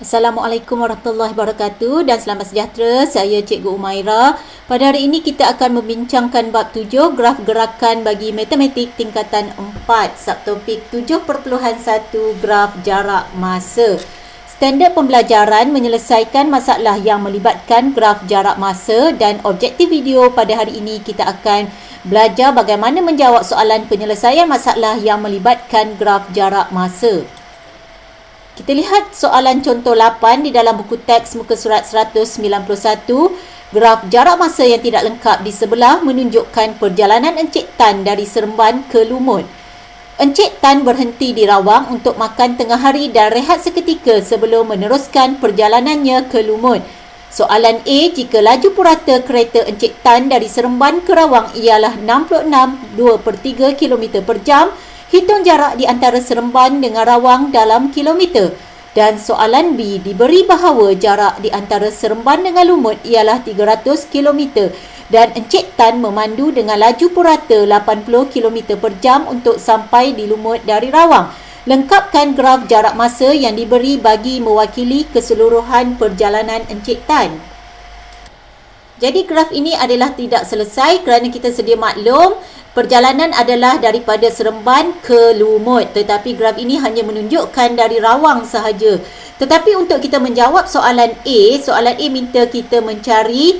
Assalamualaikum warahmatullahi wabarakatuh dan selamat sejahtera. Saya Cikgu Umaira. Pada hari ini kita akan membincangkan bab 7, graf gerakan bagi matematik tingkatan 4. Subtopik 7.1, graf jarak masa. Standard pembelajaran menyelesaikan masalah yang melibatkan graf jarak masa, dan objektif video pada hari ini kita akan belajar bagaimana menjawab soalan penyelesaian masalah yang melibatkan graf jarak masa. Kita lihat soalan contoh 8 di dalam buku teks muka surat 191. Graf jarak masa yang tidak lengkap di sebelah menunjukkan perjalanan Encik Tan dari Seremban ke Lumut. Encik Tan berhenti di Rawang untuk makan tengah hari dan rehat seketika sebelum meneruskan perjalanannya ke Lumut. Soalan A, jika laju purata kereta Encik Tan dari Seremban ke Rawang ialah 66.2/3 km per jam, hitung jarak di antara Seremban dengan Rawang dalam kilometer. Dan soalan B, diberi bahawa jarak di antara Seremban dengan Lumut ialah 300 km dan Encik Tan memandu dengan laju purata 80 km per jam untuk sampai di Lumut dari Rawang. Lengkapkan graf jarak masa yang diberi bagi mewakili keseluruhan perjalanan Encik Tan. Jadi graf ini adalah tidak selesai kerana kita sedia maklum perjalanan adalah daripada Seremban ke Lumut, tetapi graf ini hanya menunjukkan dari Rawang sahaja. Tetapi untuk kita menjawab soalan A minta kita mencari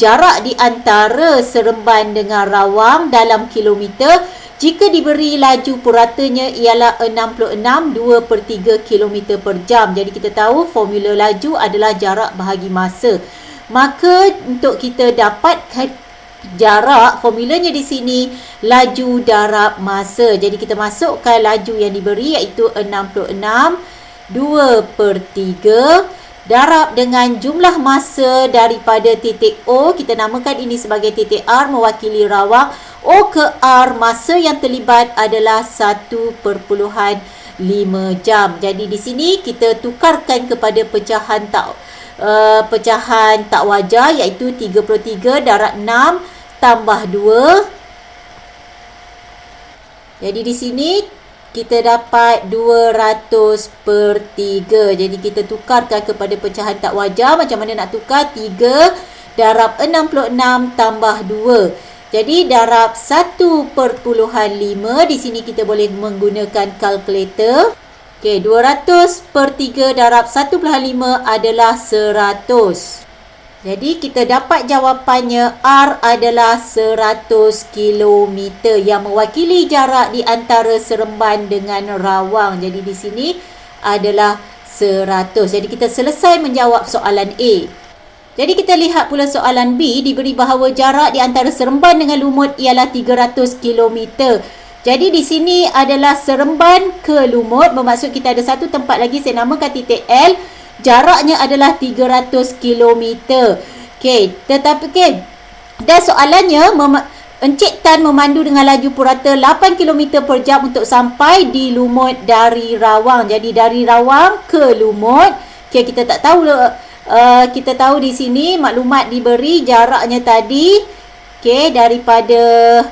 jarak di antara Seremban dengan Rawang dalam kilometer jika diberi laju puratanya ialah 66.2/3 km per jam. Jadi kita tahu formula laju adalah jarak bahagi masa. Maka untuk kita dapatkan jarak, formulanya di sini laju darab masa. Jadi kita masukkan laju yang diberi iaitu 66.2/3 darab dengan jumlah masa daripada titik O, kita namakan ini sebagai titik R mewakili Rawang. O ke R, masa yang terlibat adalah 1.5 jam. Jadi di sini kita tukarkan kepada pecahan tak wajar iaitu 33 darab 6 tambah 2. Jadi di sini kita dapat 200/3. Jadi kita tukarkan kepada pecahan tak wajar. Macam mana nak tukar? 3 darab 66 tambah 2. Jadi darab 1.5. Di sini kita boleh menggunakan kalkulator. Okey, 200/3 darab 1/5 adalah 100. Jadi kita dapat jawapannya R adalah 100 km yang mewakili jarak di antara Seremban dengan Rawang. Jadi di sini adalah 100. Jadi kita selesai menjawab soalan A. Jadi kita lihat pula soalan B, diberi bahawa jarak di antara Seremban dengan Lumut ialah 300 km. Jadi di sini adalah Seremban ke Lumut, bermaksud kita ada satu tempat lagi saya namakan titik L. Jaraknya adalah 300 km. Okey, tetapi dan soalannya Encik Tan memandu dengan laju purata 8 km per jam untuk sampai di Lumut dari Rawang. Jadi dari Rawang ke Lumut, kita tak tahu kita tahu di sini maklumat diberi jaraknya tadi daripada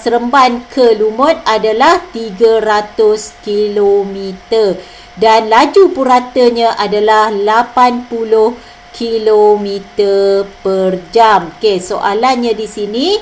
Seremban ke Lumut adalah 300 km dan laju puratanya adalah 80 km per jam. Soalannya di sini,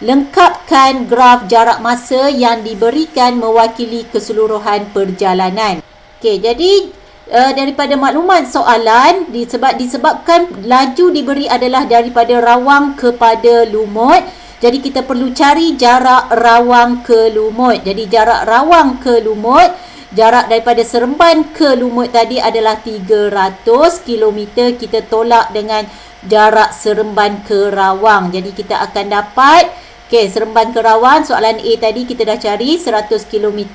lengkapkan graf jarak masa yang diberikan mewakili keseluruhan perjalanan. Jadi daripada maklumat soalan, disebabkan laju diberi adalah daripada Rawang kepada Lumut, jadi kita perlu cari jarak Rawang ke Lumut. Jadi jarak Rawang ke Lumut, jarak daripada Seremban ke Lumut tadi adalah 300 km. Kita tolak dengan jarak Seremban ke Rawang. Jadi kita akan dapat Seremban ke Rawang, soalan A tadi kita dah cari 100 km.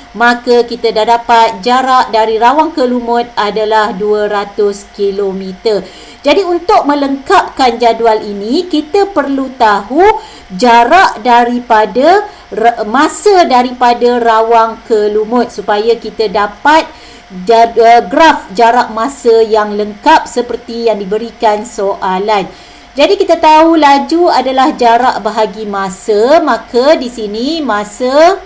Maka kita dah dapat jarak dari Rawang ke Lumut adalah 200 km. Jadi untuk melengkapkan jadual ini, kita perlu tahu jarak daripada masa daripada Rawang ke Lumut supaya kita dapat graf jarak masa yang lengkap seperti yang diberikan soalan. Jadi kita tahu laju adalah jarak bahagi masa, maka di sini masa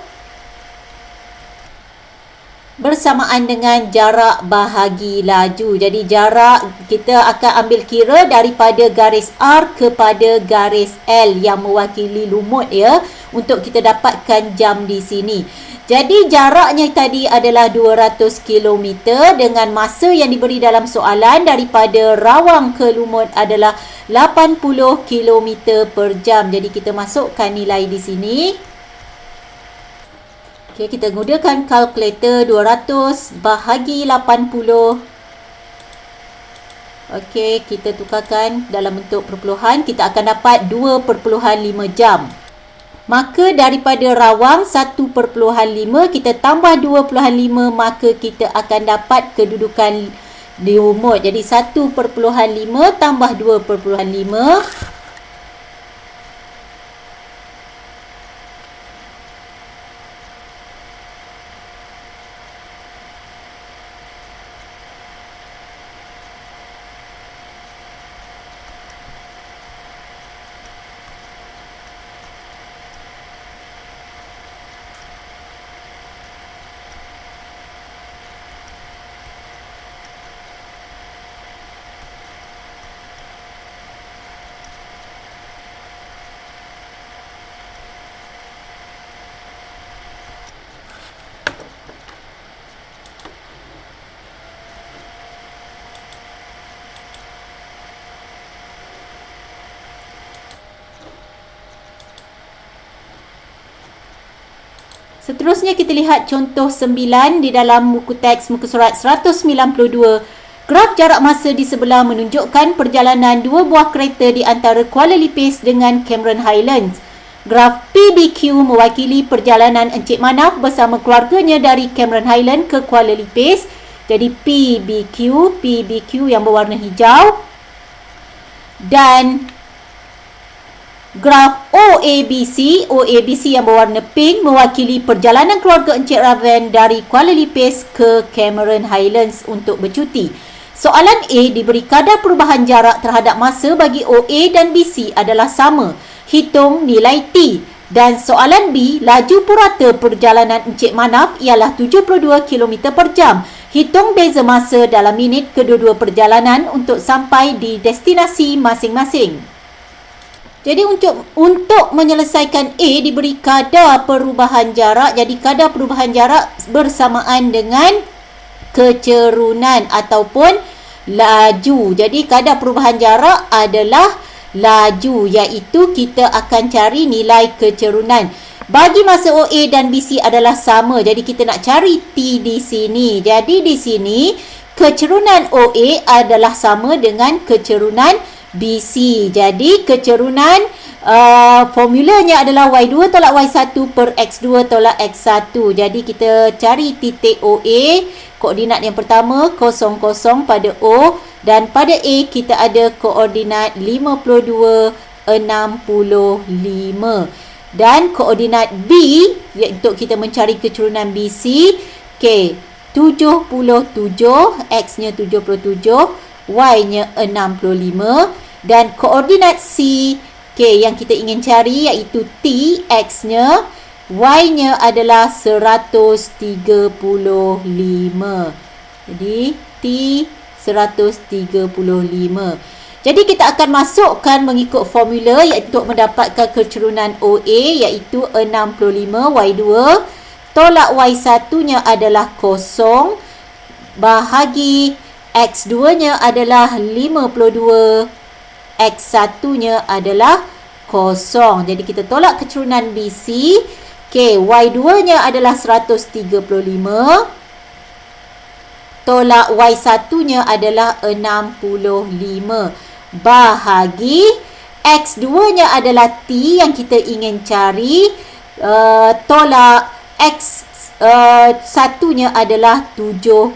bersamaan dengan jarak bahagi laju. Jadi jarak kita akan ambil kira daripada garis R kepada garis L yang mewakili lumut ya, untuk kita dapatkan jam di sini. Jadi jaraknya tadi adalah 200 km dengan masa yang diberi dalam soalan daripada Rawang ke Lumut adalah 80 km per jam. Jadi kita masukkan nilai di sini. Okey, kita gunakan kalkulator. 200 bahagi 80. Okey, kita tukarkan dalam bentuk perpuluhan. Kita akan dapat 2.5 jam. Maka daripada Rawang 1.5 kita tambah 2.5, maka kita akan dapat kedudukan Lumut. Jadi 1.5 tambah 2.5. Seterusnya kita lihat contoh 9 di dalam buku teks muka surat 192. Graf jarak masa di sebelah menunjukkan perjalanan dua buah kereta di antara Kuala Lipis dengan Cameron Highlands. Graf PBQ mewakili perjalanan Encik Manaf bersama keluarganya dari Cameron Highlands ke Kuala Lipis. Jadi PBQ yang berwarna hijau. Dan graf OABC yang berwarna pink mewakili perjalanan keluarga Encik Raven dari Kuala Lipis ke Cameron Highlands untuk bercuti. Soalan A diberi kadar perubahan jarak terhadap masa bagi OA dan BC adalah sama. Hitung nilai T. Dan soalan B, laju purata perjalanan Encik Manaf ialah 72 km per jam. Hitung beza masa dalam minit kedua-dua perjalanan untuk sampai di destinasi masing-masing. Jadi untuk menyelesaikan A diberi kadar perubahan jarak. Jadi kadar perubahan jarak bersamaan dengan kecerunan ataupun laju. Jadi kadar perubahan jarak adalah laju, iaitu kita akan cari nilai kecerunan. Bagi masa OA dan BC adalah sama. Jadi kita nak cari T di sini. Jadi di sini kecerunan OA adalah sama dengan kecerunan BC. Jadi kecerunan formulanya adalah Y2 tolak Y1 per X2 tolak X1. Jadi kita cari titik OA. Koordinat yang pertama 00 pada O, dan pada A kita ada koordinat 52, 65. Dan koordinat B untuk kita mencari kecerunan BC, K 77, X-nya 77, Y-nya 65. Dan koordinat C, K yang kita ingin cari iaitu T, X-nya, Y-nya adalah 135. Jadi T 135. Jadi kita akan masukkan mengikut formula iaitu untuk mendapatkan kecerunan OA iaitu 65 Y2 tolak Y1 nya adalah 0 bahagi X2 nya adalah 52, X1 nya adalah 0. Jadi kita tolak kecerunan BC. Okay, Y2 nya adalah 135 tolak Y1 nya adalah 65 bahagi X2 nya adalah T yang kita ingin cari, tolak X1 nya adalah 77.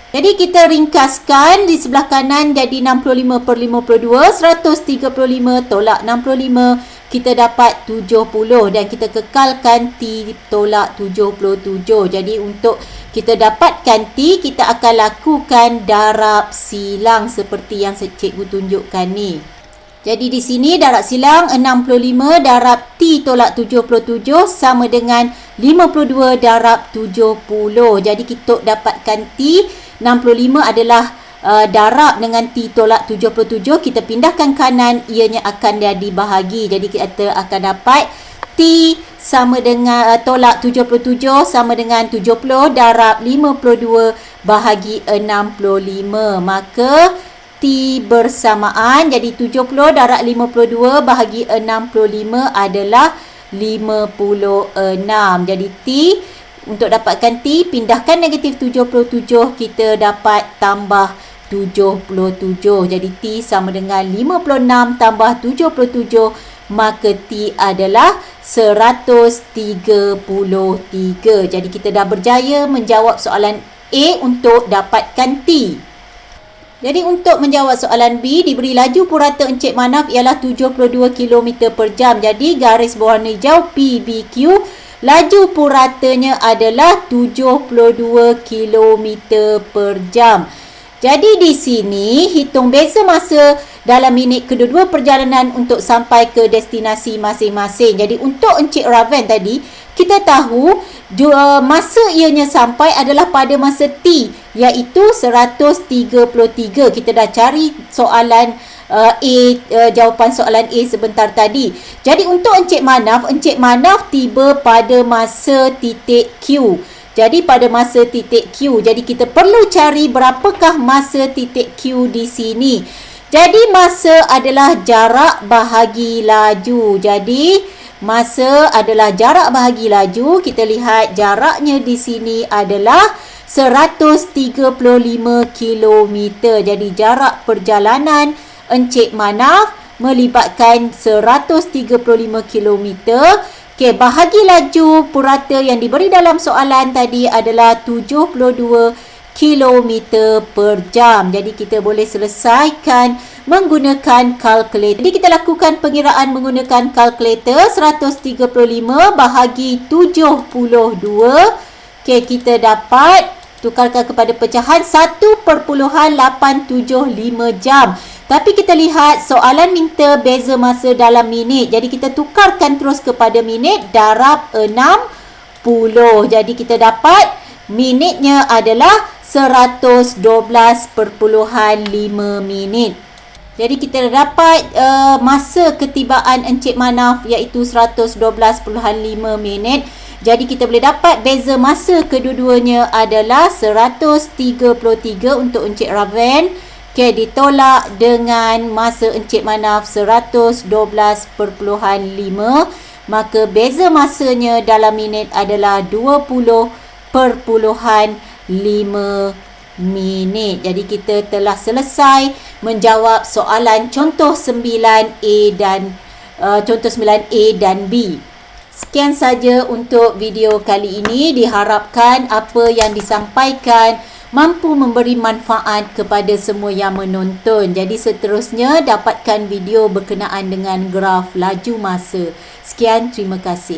Jadi kita ringkaskan di sebelah kanan jadi 65 per 52, 135 tolak 65, kita dapat 70 dan kita kekalkan T tolak 77. Jadi untuk kita dapatkan T, kita akan lakukan darab silang seperti yang cikgu tunjukkan ni. Jadi di sini darab silang 65 darab T tolak 77 sama dengan 52 darab 70. Jadi kita dapatkan T 65 adalah darab dengan T tolak 77. Kita pindahkan kanan, ianya akan jadi bahagi. Jadi kita akan dapat T sama dengan tolak 77 sama dengan 70 darab 52 bahagi 65. Maka T bersamaan, jadi 70 darab 52 bahagi 65 adalah 56. Jadi T, untuk dapatkan T, pindahkan negatif 77, kita dapat tambah 77. Jadi T sama dengan 56 tambah 77, maka T adalah 133. Jadi kita dah berjaya menjawab soalan A untuk dapatkan T. Jadi untuk menjawab soalan B, diberi laju purata Encik Manaf ialah 72 km per jam. Jadi garis berwarna hijau PBQ, laju puratanya adalah 72 km per jam. Jadi di sini hitung beza masa dalam minit kedua-dua perjalanan untuk sampai ke destinasi masing-masing. Jadi untuk Encik Raven tadi, kita tahu masa ianya sampai adalah pada masa T, iaitu 133. Kita dah cari soalan jawapan soalan A sebentar tadi. Jadi untuk Encik Manaf tiba pada masa titik Q. Jadi pada masa titik Q. Jadi kita perlu cari berapakah masa titik Q di sini. Jadi masa adalah jarak bahagi laju. Jadi masa adalah jarak bahagi laju. Kita lihat jaraknya di sini adalah 135 km. Jadi jarak perjalanan Encik Manaf melibatkan 135 km. Okey, bahagi laju purata yang diberi dalam soalan tadi adalah 72 km per jam. Jadi kita boleh selesaikan menggunakan kalkulator. Jadi kita lakukan pengiraan menggunakan kalkulator. 135 bahagi 72. Okey, kita dapat tukarkan kepada pecahan 1.875 jam. Tapi kita lihat soalan minta beza masa dalam minit. Jadi kita tukarkan terus kepada minit darab 60. Jadi kita dapat minitnya adalah 112.5 minit. Jadi kita dapat masa ketibaan Encik Manaf iaitu 112.5 minit. Jadi kita boleh dapat beza masa kedua-duanya adalah 133 untuk Encik Raven. Okey, ditolak dengan masa Encik Manaf 112.5. Maka beza masanya dalam minit adalah 20.5 minit. Jadi kita telah selesai menjawab soalan contoh 9A dan contoh 9A dan B. Sekian saja untuk video kali ini. Diharapkan apa yang disampaikan mampu memberi manfaat kepada semua yang menonton. Jadi seterusnya dapatkan video berkenaan dengan graf laju masa. Sekian, terima kasih.